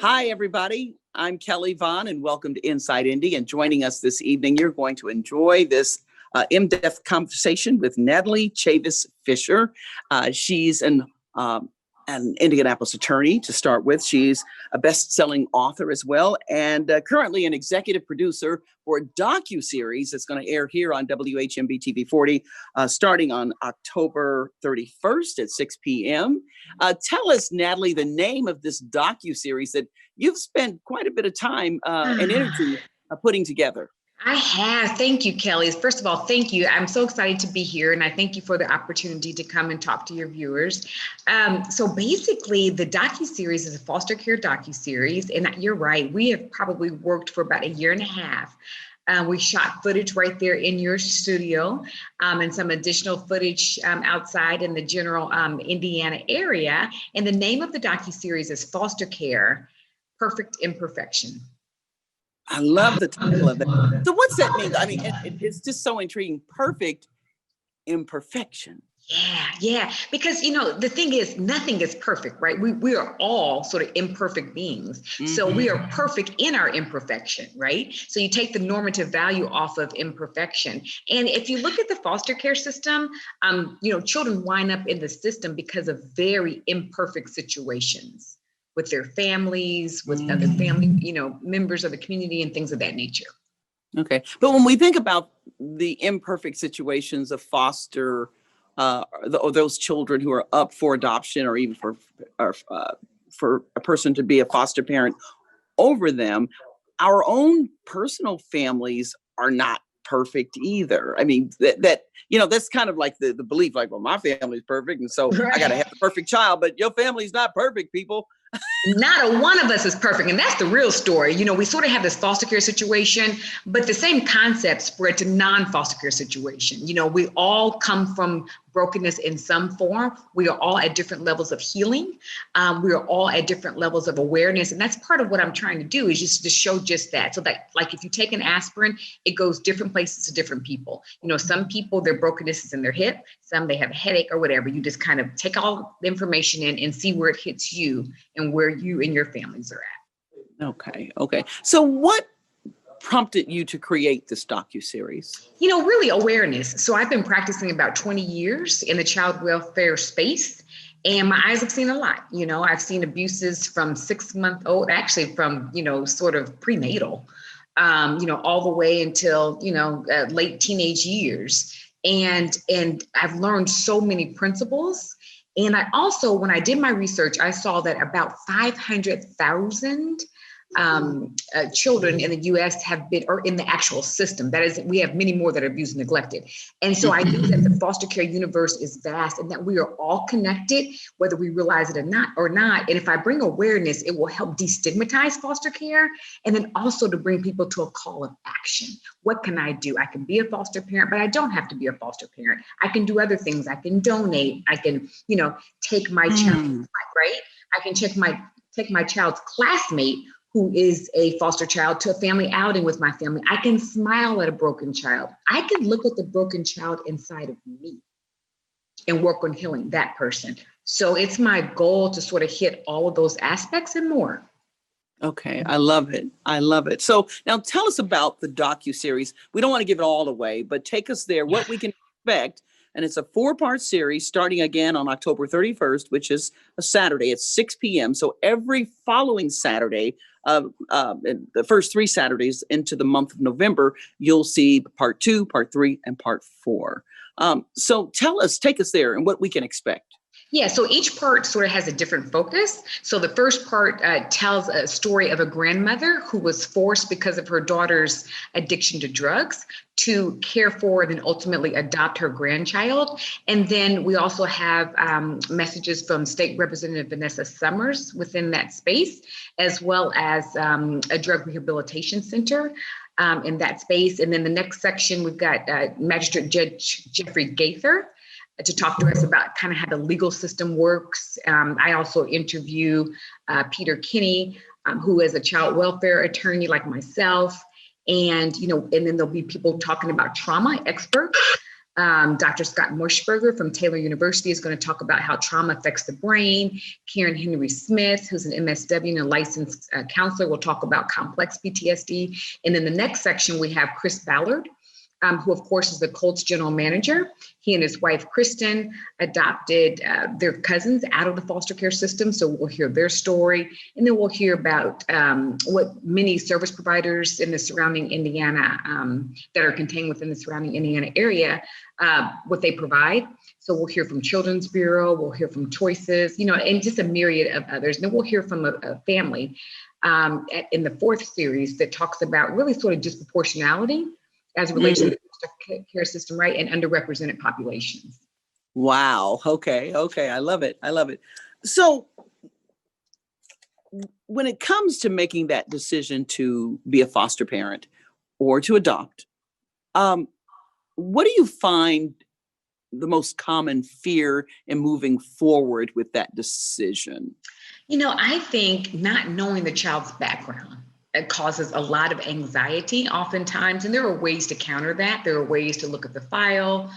Hi, everybody. I'm Kelly Vaughn, and welcome to Inside Indy. And joining us this evening, you're going to enjoy this in-depth conversation with Natalie Chavis Fisher. She's an Indianapolis attorney to start with. She's a best-selling author as well, and currently an executive producer for a docu-series that's going to air here on WHMB TV 40, starting on October 31st at 6 p.m. Tell us, Natalie, the name of this docu-series that you've spent quite a bit of time and energy putting together. I have. Thank you, Kelly. First of all, thank you. I'm so excited to be here, and I thank you for the opportunity to come and talk to your viewers. So basically, the docuseries is a foster care docuseries, and you're right. We have probably worked for about a year and a half. We shot footage right there in your studio and some additional footage outside in the general Indiana area. And the name of the docuseries is Foster Care, Perfect Imperfection. I love the title of it. So what's that mean? I mean, it's just so intriguing. Perfect imperfection. Yeah. Because, the thing is, nothing is perfect, right? We are all sort of imperfect beings. Mm-hmm. So we are perfect in our imperfection, right? So you take the normative value off of imperfection. And if you look at the foster care system, children wind up in the system because of very imperfect situations with their families, with other family, members of the community and things of that nature. Okay. But when we think about the imperfect situations of foster, or those children who are up for adoption or even for a person to be a foster parent over them, our own personal families are not perfect either. I mean, that's kind of like the belief, like, well, my family's perfect, and so right. I got to have the perfect child, but your family's not perfect, people. Not a one of us is perfect. And that's the real story. We sort of have this foster care situation, but the same concept spread to non-foster care situation. We all come from brokenness in some form. We are all at different levels of healing. We are all at different levels of awareness. And that's part of what I'm trying to do, is just to show just that. So that, like, if you take an aspirin, it goes different places to different people. Some people, their brokenness is in their hip. Some, they have a headache or whatever. You just kind of take all the information in and see where it hits you and where you and your families are at. Okay. So what prompted you to create this docuseries? Really awareness. So I've been practicing about 20 years in the child welfare space, and my eyes have seen a lot. I've seen abuses from 6-month-old, actually from, sort of prenatal, all the way until, late teenage years. And I've learned so many principles. And I also, when I did my research, I saw that about 500,000 children in the U.S. have been, or in the actual system. That is, we have many more that are abused and neglected. And so I knew that the foster care universe is vast and that we are all connected, whether we realize it or not. And if I bring awareness, it will help destigmatize foster care, and then also to bring people to a call of action. What can I do? I can be a foster parent, but I don't have to be a foster parent. I can do other things. I can donate. I can, take my child, right? I can take my child's classmate who is a foster child to a family outing with my family. I can smile at a broken child. I can look at the broken child inside of me and work on healing that person. So it's my goal to sort of hit all of those aspects and more. Okay, I love it. So now tell us about the docuseries. We don't want to give it all away, but take us there, what we can expect. And it's a 4-part series starting again on October 31st, which is a Saturday at 6 p.m. So every following Saturday, the first 3 Saturdays into the month of November, you'll see part 2, part 3, and part 4. So take us there and what we can expect. Yeah, so each part sort of has a different focus. So the first part tells a story of a grandmother who was forced, because of her daughter's addiction to drugs, to care for and then ultimately adopt her grandchild. And then we also have messages from State Representative Vanessa Summers within that space, as well as a drug rehabilitation center in that space. And then the next section, we've got Magistrate Judge Jeffrey Gaither to talk to us about kind of how the legal system works. I also interview Peter Kinney, who is a child welfare attorney like myself. And, and then there'll be people talking about trauma experts Dr. Scott Morschberger from Taylor University is going to talk about how trauma affects the brain. Karen Henry Smith, who's an MSW and a licensed counselor, will talk about complex PTSD. And in the next section, we have Chris Ballard, who of course is the Colts general manager. He and his wife, Kristen, adopted their cousins out of the foster care system. So we'll hear their story. And then we'll hear about what many service providers in the surrounding Indiana that are contained within the surrounding Indiana area, what they provide. So we'll hear from Children's Bureau, we'll hear from Choices, and just a myriad of others. And then we'll hear from a family in the fourth series that talks about really sort of disproportionality as it relates to the foster care system, right, and underrepresented populations. Wow. Okay. I love it. So when it comes to making that decision to be a foster parent or to adopt, what do you find the most common fear in moving forward with that decision? I think not knowing the child's background. It causes a lot of anxiety oftentimes, and there are ways to counter that. There are ways to look at the file.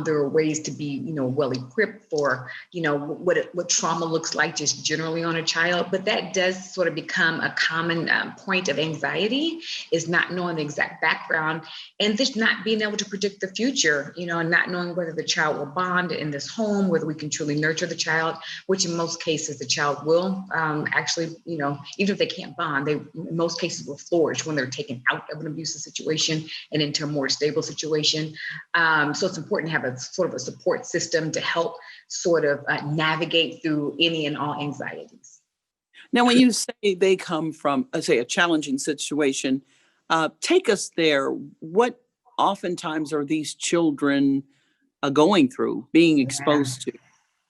There are ways to be, well equipped for, what trauma looks like just generally on a child. But that does sort of become a common point of anxiety, is not knowing the exact background and just not being able to predict the future, and not knowing whether the child will bond in this home, whether we can truly nurture the child, which in most cases the child will actually, even if they can't bond, they in most cases will flourish when they're taken out of an abusive situation and into a more stable situation. So it's important to have a sort of a support system to help sort of navigate through any and all anxieties. Now, when you say they come from, say, a challenging situation, take us there. What oftentimes are these children going through, being exposed to?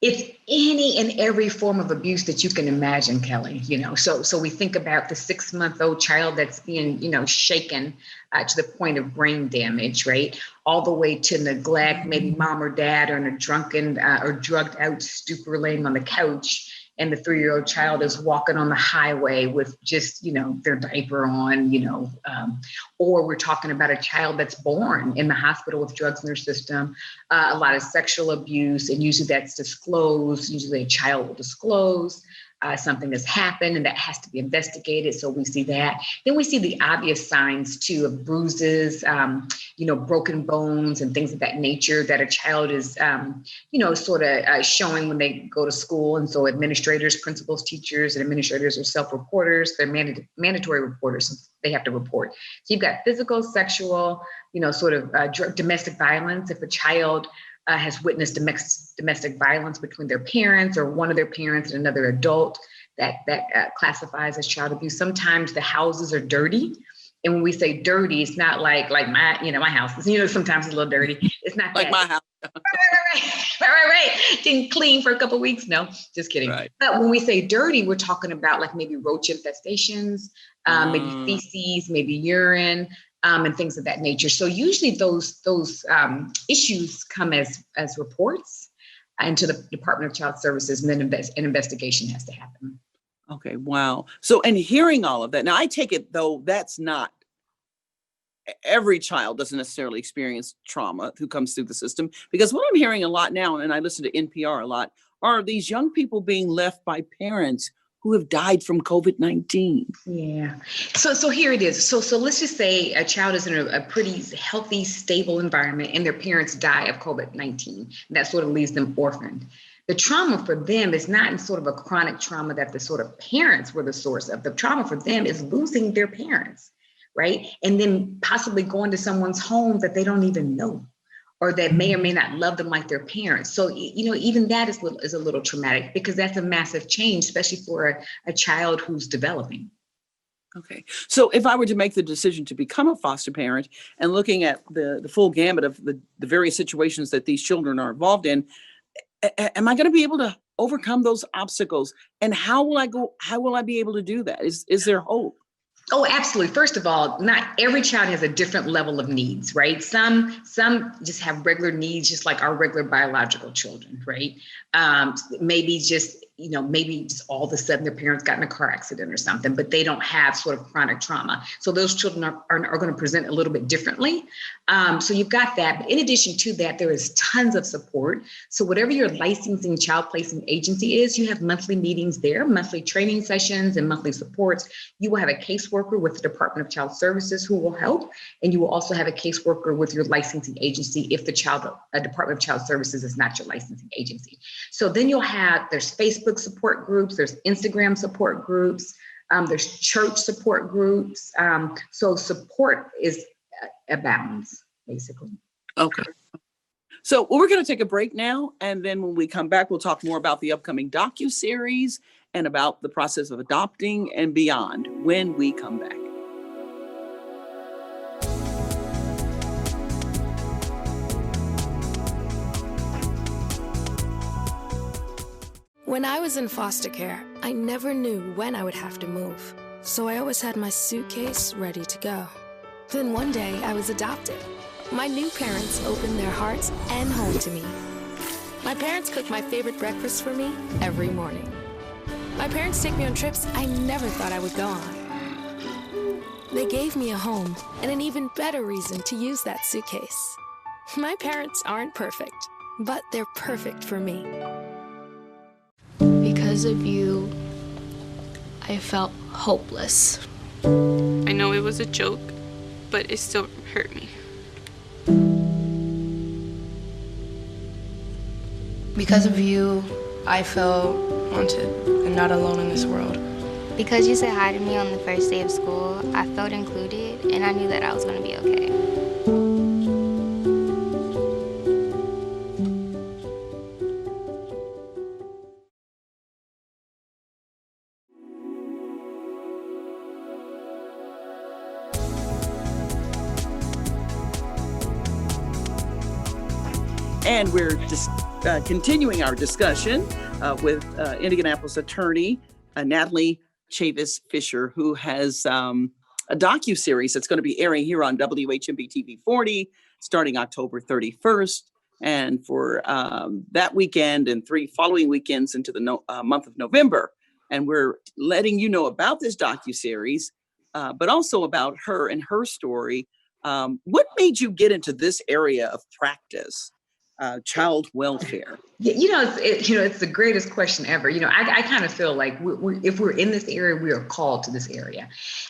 It's any and every form of abuse that you can imagine, Kelly, so we think about the 6-month-old child that's being, shaken to the point of brain damage, right? All the way to neglect, maybe mom or dad are in a drunken or drugged out stupor laying on the couch. And the 3-year-old child is walking on the highway with just, their diaper on, or we're talking about a child that's born in the hospital with drugs in their system, a lot of sexual abuse, and usually that's disclosed. Usually a child will disclose something has happened and that has to be investigated. So we see that. Then we see the obvious signs too of bruises, broken bones and things of that nature that a child is, sort of showing when they go to school. And so administrators, principals, teachers, and administrators are self-reporters. They're mandatory reporters. So they have to report. So you've got physical, sexual, domestic violence. If a child has witnessed domestic violence between their parents or one of their parents and another adult, that classifies as child abuse. Sometimes the houses are dirty. And when we say dirty, it's not like my house. Sometimes it's a little dirty. It's not like my house. Right. Didn't clean for a couple of weeks. No, just kidding. Right. But when we say dirty, we're talking about like maybe roach infestations, maybe feces, maybe urine, and things of that nature. So usually those issues come as reports into the Department of Child Services, and then an investigation has to happen. Okay, wow. So, and hearing all of that, now I take it though, that's not, every child doesn't necessarily experience trauma who comes through the system, because what I'm hearing a lot now, and I listen to NPR a lot, are these young people being left by parents who have died from COVID-19. Yeah. So here it is. So let's just say a child is in a pretty healthy, stable environment and their parents die of COVID-19. That sort of leaves them orphaned. The trauma for them is not in sort of a chronic trauma that the sort of parents were the source of. The trauma for them is losing their parents, right? And then possibly going to someone's home that they don't even know, or that may or may not love them like their parents. So, even that is a little traumatic, because that's a massive change, especially for a child who's developing. Okay. So if I were to make the decision to become a foster parent and looking at the full gamut of the various situations that these children are involved in, am I going to be able to overcome those obstacles? And how will I be able to do that? Is there hope? Oh, absolutely. First of all, not every child has a different level of needs, right? Some just have regular needs, just like our regular biological children, right? Maybe just all of a sudden their parents got in a car accident or something, but they don't have sort of chronic trauma. So those children are going to present a little bit differently. So you've got that. But in addition to that, there is tons of support. So whatever your licensing child placing agency is, you have monthly meetings there, monthly training sessions and monthly supports. You will have a caseworker with the Department of Child Services who will help. And you will also have a caseworker with your licensing agency if the Department of Child Services is not your licensing agency. So then there's Facebook support groups, there's Instagram support groups, there's church support groups. So support abounds, basically. Okay. So we're going to take a break now. And then when we come back, we'll talk more about the upcoming docuseries and about the process of adopting and beyond when we come back. When I was in foster care, I never knew when I would have to move. So I always had my suitcase ready to go. Then one day I was adopted. My new parents opened their hearts and home to me. My parents cook my favorite breakfast for me every morning. My parents take me on trips I never thought I would go on. They gave me a home and an even better reason to use that suitcase. My parents aren't perfect, but they're perfect for me. Because of you, I felt hopeless. I know it was a joke, but it still hurt me. Because of you, I felt wanted and not alone in this world. Because you said hi to me on the first day of school, I felt included and I knew that I was going to be okay. And we're just continuing our discussion with Indianapolis attorney Natalie Chavis Fisher, who has a docuseries that's going to be airing here on WHMB TV 40 starting October 31st. And for that weekend and 3 following weekends into the month of November. And we're letting you know about this docuseries, but also about her and her story. What made you get into this area of practice? Child welfare? Yeah, it's the greatest question ever. I kind of feel like if we're in this area, we are called to this area.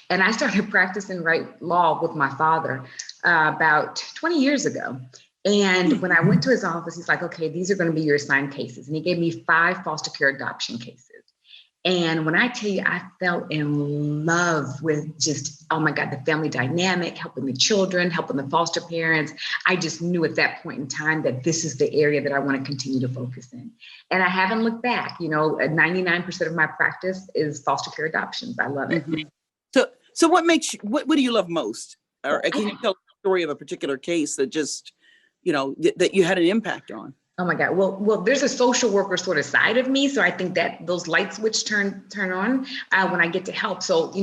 And I started practicing law with my father about 20 years ago. And when I went to his office, he's like, okay, these are going to be your assigned cases. And he gave me 5 foster care adoption cases. And when I tell you, I fell in love with just, oh my God, the family dynamic, helping the children, helping the foster parents. I just knew at that point in time that this is the area that I want to continue to focus in. And I haven't looked back. 99% of my practice is foster care adoptions. I love it. Mm-hmm. So what makes you, what do you love most? Or can you tell the story of a particular case that just, that you had an impact on? Oh my God. Well, there's a social worker sort of side of me. So I think that those light switch turn on when I get to help. So,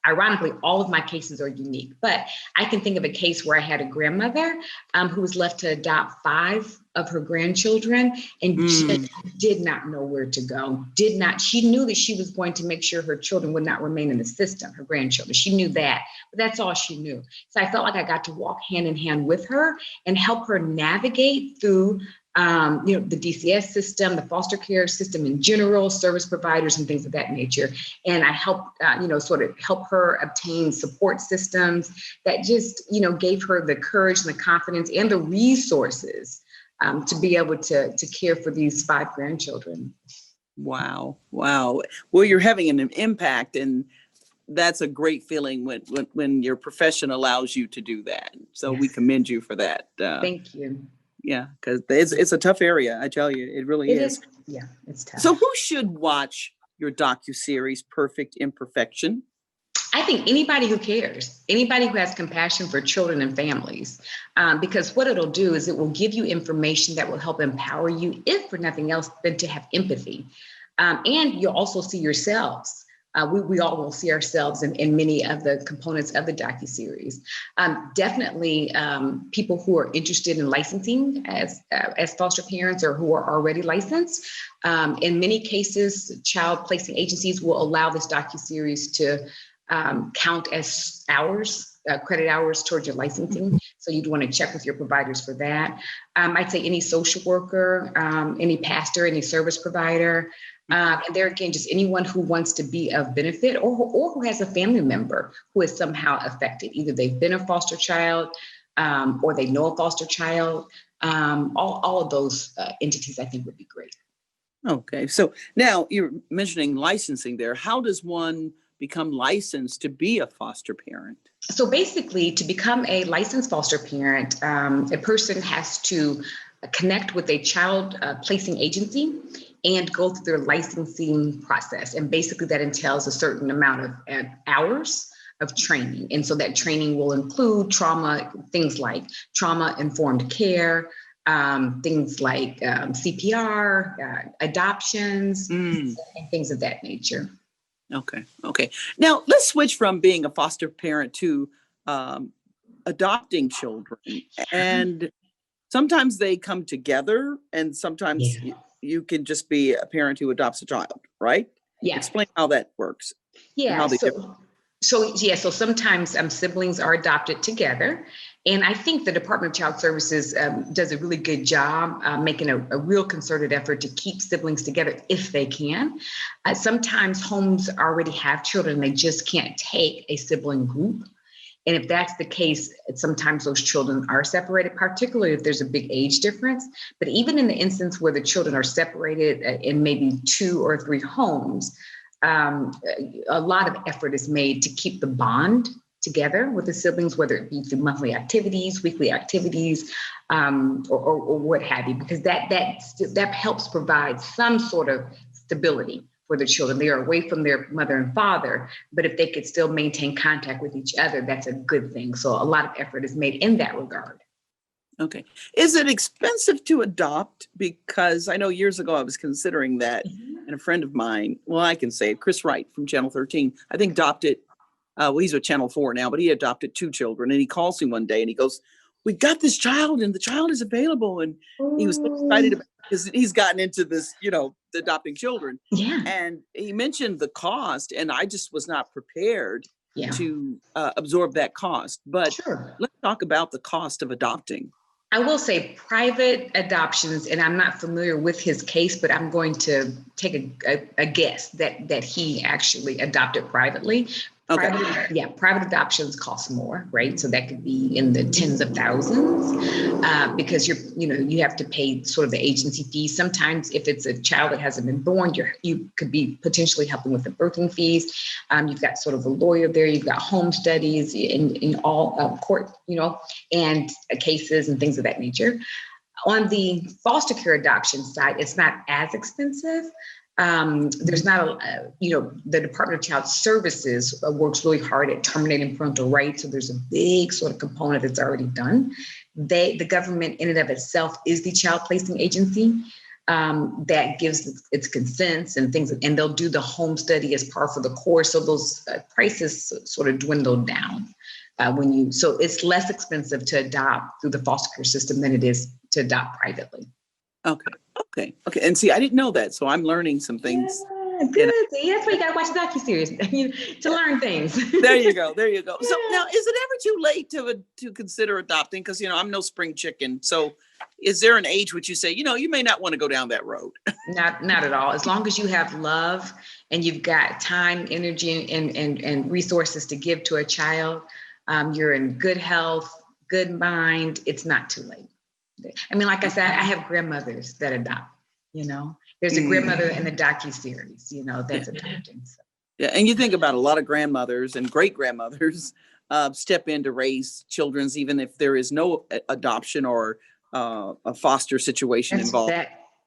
ironically, all of my cases are unique, but I can think of a case where I had a grandmother who was left to adopt 5 of her grandchildren and just did not know where to go. She knew that she was going to make sure her children would not remain in the system, her grandchildren. She knew that, but that's all she knew. So I felt like I got to walk hand in hand with her and help her navigate through the DCS system, the foster care system in general, service providers and things of that nature. And I helped, sort of help her obtain support systems that just, gave her the courage and the confidence and the resources to be able to care for these 5 grandchildren. Wow. Well, you're having an impact, and that's a great feeling when your profession allows you to do that. So we commend you for that. Thank you. Yeah, because it's a tough area. I tell you, it really is. Yeah, it's tough. So who should watch your docuseries, Perfect Imperfection? I think anybody who cares, anybody who has compassion for children and families, because what it'll do is it will give you information that will help empower you, if for nothing else, than to have empathy. And you'll also see yourselves. We all will see ourselves in many of the components of the docuseries. Definitely people who are interested in licensing as foster parents or who are already licensed. In many cases, child placing agencies will allow this docuseries to count as hours credit hours towards your licensing. So you'd want to check with your providers for that. I'd say any social worker, any pastor, any service provider. And there again, just anyone who wants to be of benefit or who has a family member who is somehow affected. Either they've been a foster child or they know a foster child. All of those entities I think would be great. Okay. So now you're mentioning licensing there. How does one become licensed to be a foster parent? So basically, to become a licensed foster parent, a person has to connect with a child placing agency and go through their licensing process. And basically that entails a certain amount of hours of training. And so that training will include things like trauma-informed care, things like CPR, adoptions, and things of that nature. Okay. Now let's switch from being a foster parent to adopting children. And sometimes they come together, and sometimes you can just be a parent who adopts a child, right? Yeah. Explain how that works. Yeah. How they So sometimes siblings are adopted together. And I think the Department of Child Services does a really good job making a real concerted effort to keep siblings together if they can. Sometimes homes already have children, they just can't take a sibling group. And if that's the case, sometimes those children are separated, particularly if there's a big age difference. But even in the instance where the children are separated in maybe 2 or 3 homes, a lot of effort is made to keep the bond together with the siblings, whether it be through monthly activities, weekly activities, or what have you, because that helps provide some sort of stability for the children. They are away from their mother and father, but if they could still maintain contact with each other, that's a good thing. So a lot of effort is made in that regard. Okay. Is it expensive to adopt? Because I know years ago I was considering that, and a friend of mine, well, I can say it, Chris Wright from Channel 13, I think adopted, he's with Channel 4 now, but he adopted 2 children. And he calls me one day and he goes, "We got this child and the child is available." And he was so excited about it because he's gotten into this, adopting children. Yeah. And he mentioned the cost, and I just was not prepared to absorb that cost. But let's talk about the cost of adopting. I will say private adoptions, and I'm not familiar with his case, but I'm going to take a guess that he actually adopted privately. Okay. Private adoptions cost more, right? So that could be in the tens of thousands because you have to pay sort of the agency fees. Sometimes if it's a child that hasn't been born, you could be potentially helping with the birthing fees. You've got sort of a lawyer there. You've got home studies in all court, and cases and things of that nature. On the foster care adoption side, it's not as expensive. There's not the Department of Child Services works really hard at terminating parental rights. So there's a big sort of component that's already done. The government in and of itself is the child placing agency that gives its consents and things, and they'll do the home study as part of the course. So those prices sort of dwindle down so it's less expensive to adopt through the foster care system than it is to adopt privately. Okay. And see, I didn't know that. So I'm learning some things. Yeah, good. See, that's why you got to watch the docuseries to learn things. There you go. So now, is it ever too late to consider adopting? Because, I'm no spring chicken. So is there an age which you say, you may not want to go down that road? Not at all. As long as you have love and you've got time, energy, and resources to give to a child, you're in good health, good mind, it's not too late. I mean, like I said, I have grandmothers that adopt, there's a grandmother in the docuseries, that's adopting. So. Yeah. And you think about a lot of grandmothers and great grandmothers step in to raise children, even if there is no adoption or a foster situation involved.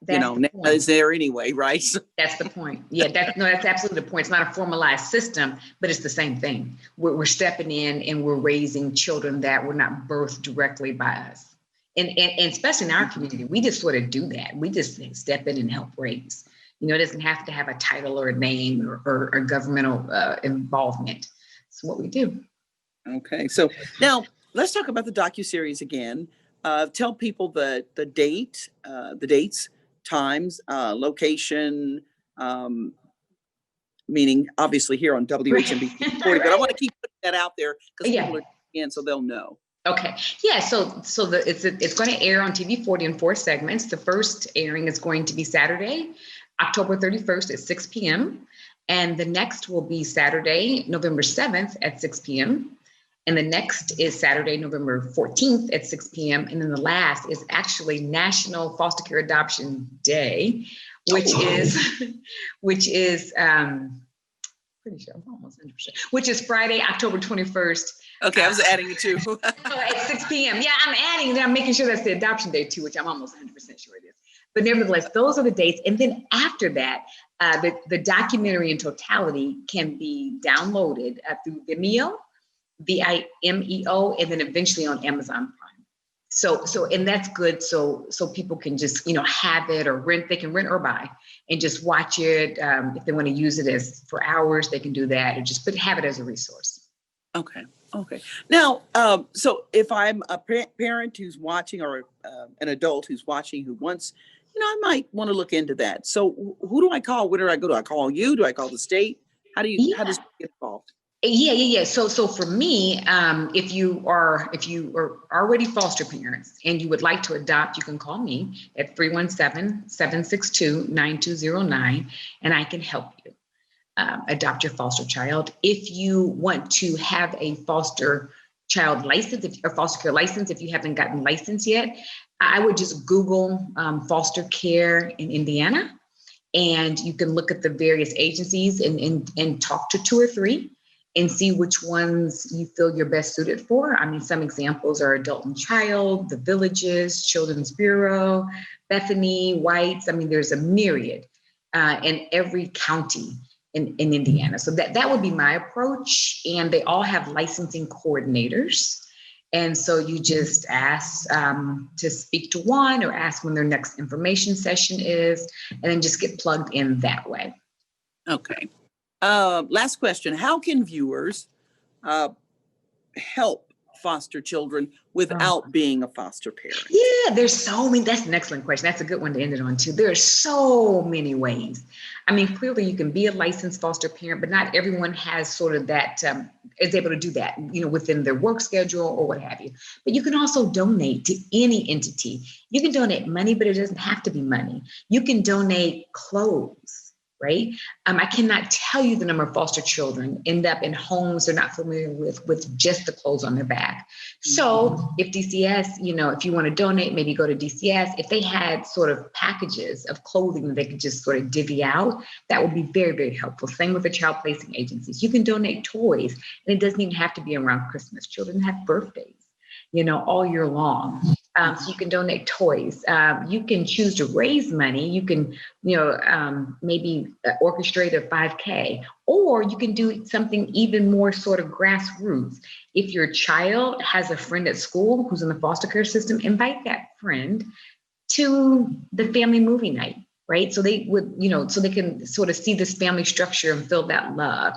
Is there anyway, right? That's the point. Yeah, that's absolutely the point. It's not a formalized system, but it's the same thing. We're stepping in and we're raising children that were not birthed directly by us. And especially in our community, we just sort of do that. We just step in and help raise. It doesn't have to have a title or a name or governmental involvement. It's what we do. Okay. So now let's talk about the docuseries again. Tell people the dates, times, location, meaning obviously here on WHMB TV 40, but I want to keep putting that out there because people are And so they'll know. Okay. Yeah. So it's going to air on TV 40 in 4 segments. The first airing is going to be Saturday, October 31st at 6 p.m. And the next will be Saturday, November 7th at 6 p.m. And the next is Saturday, November 14th at 6 p.m. And then the last is actually National Foster Care Adoption Day, which is pretty sure I'm almost 100%, which is Friday, October 21st. Okay, I was adding it too. At 6 p.m. Yeah, I'm adding that. I'm making sure that's the adoption day too, which I'm almost 100% sure it is. But nevertheless, those are the dates. And then after that, the documentary in totality can be downloaded through Vimeo, Vimeo, and then eventually on Amazon Prime. So and that's good. So people can just, have it or rent. They can rent or buy and just watch it. If they want to use it as for hours, they can do that, or just have it as a resource. Okay. Now, so if I'm a parent who's watching, or an adult who's watching who wants, I might want to look into that. So who do I call? Where do I go? Do I call you? Do I call the state? How does it get involved? Yeah. So for me, if you are already foster parents and you would like to adopt, you can call me at 317-762-9209, and I can help you adopt your foster child. If you want to have a foster child license, or foster care license, if you haven't gotten licensed yet, I would just Google foster care in Indiana, and you can look at the various agencies and talk to 2 or 3 and see which ones you feel you're best suited for. I mean, some examples are Adult and Child, The Villages, Children's Bureau, Bethany, White's. I mean, there's a myriad in every county in Indiana. So that would be my approach. And they all have licensing coordinators. And so you just ask to speak to one, or ask when their next information session is, and then just get plugged in that way. Okay. Last question. How can viewers help foster children without being a foster parent? Yeah, there's so many. That's an excellent question. That's a good one to end it on too. There are so many ways. I mean, clearly you can be a licensed foster parent, but not everyone has sort of that, is able to do that, within their work schedule or what have you. But you can also donate to any entity. You can donate money, but it doesn't have to be money. You can donate clothes. Right? I cannot tell you the number of foster children end up in homes they're not familiar with just the clothes on their back. So if DCS, if you want to donate, maybe go to DCS. If they had sort of packages of clothing that they could just sort of divvy out, that would be very, very helpful. Same with the child placing agencies. You can donate toys, and it doesn't even have to be around Christmas. Children have birthdays, all year long. So you can donate toys. You can choose to raise money. You can, maybe orchestrate a 5K, or you can do something even more sort of grassroots. If your child has a friend at school who's in the foster care system, invite that friend to the family movie night, right? So they would, so they can sort of see this family structure and feel that love.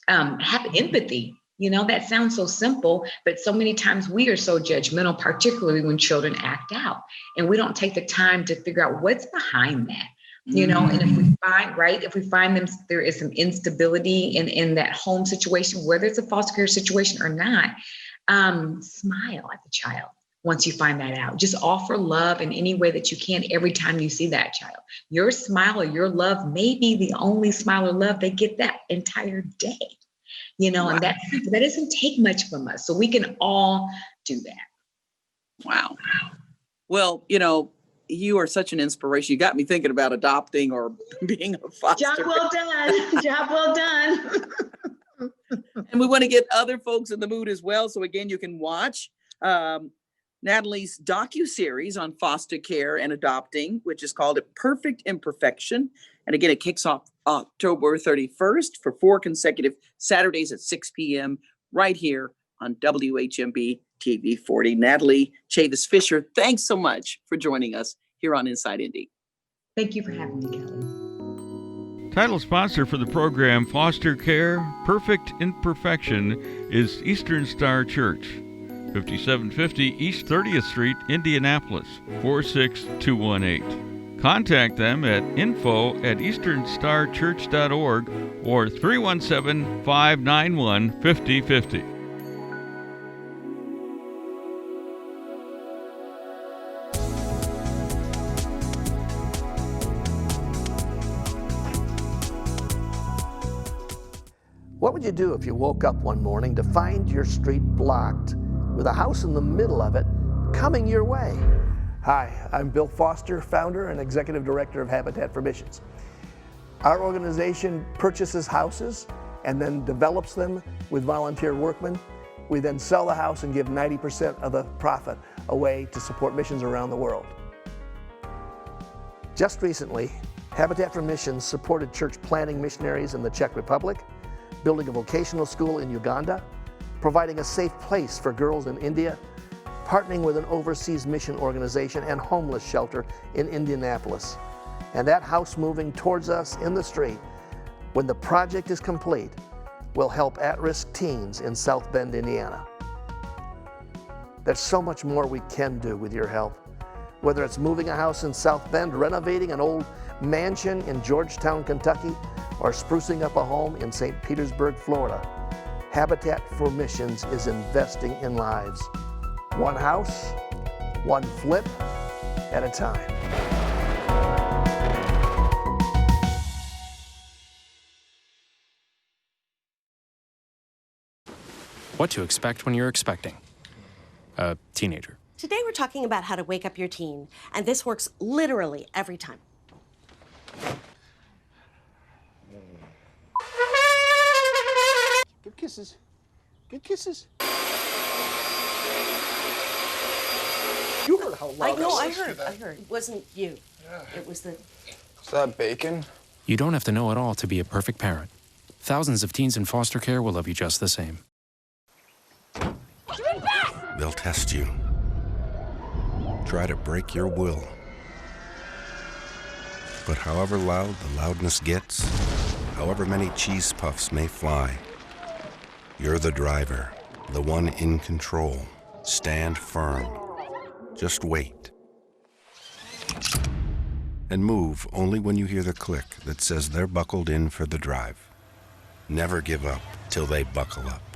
Have empathy. That sounds so simple, but so many times we are so judgmental, particularly when children act out, and we don't take the time to figure out what's behind that, and if we find them, there is some instability in that home situation, whether it's a foster care situation or not, smile at the child. Once you find that out, just offer love in any way that you can every time you see that child. Your smile or your love may be the only smile or love they get that entire day. Wow. And that doesn't take much from us. So we can all do that. Wow. Well, you are such an inspiration. You got me thinking about adopting or being a foster. Job well done. Job well done. And we want to get other folks in the mood as well. So again, you can watch Natalie's docuseries on foster care and adopting, which is called Imperfection. And again, it kicks off October 31st for 4 consecutive Saturdays at 6 p.m. right here on WHMB TV 40. Natalie Chavis Fisher, thanks so much for joining us here on Inside Indy. Thank you for having me, Kelly. Title sponsor for the program, Foster Care, Perfect Imperfection, is Eastern Star Church, 5750 East 30th Street, Indianapolis, 46218. Contact them at info@easternstarchurch.org or 317-591-5050. What would you do if you woke up one morning to find your street blocked with a house in the middle of it coming your way? Hi, I'm Bill Foster, founder and executive director of Habitat for Missions. Our organization purchases houses and then develops them with volunteer workmen. We then sell the house and give 90% of the profit away to support missions around the world. Just recently, Habitat for Missions supported church planting missionaries in the Czech Republic, building a vocational school in Uganda, providing a safe place for girls in India, partnering with an overseas mission organization and homeless shelter in Indianapolis. And that house moving towards us in the street, when the project is complete, will help at-risk teens in South Bend, Indiana. There's so much more we can do with your help. Whether it's moving a house in South Bend, renovating an old mansion in Georgetown, Kentucky, or sprucing up a home in St. Petersburg, Florida, Habitat for Missions is investing in lives. One house, one flip at a time. What to expect when you're expecting a teenager. Today we're talking about how to wake up your teen, and this works literally every time. Good kisses. Good kisses. You heard how loud I heard. It wasn't you. Yeah. It was the... Is that bacon? You don't have to know it all to be a perfect parent. Thousands of teens in foster care will love you just the same. They'll test you. Try to break your will. But however loud the loudness gets, however many cheese puffs may fly, you're the driver, the one in control. Stand firm. Just wait. And move only when you hear the click that says they're buckled in for the drive. Never give up till they buckle up.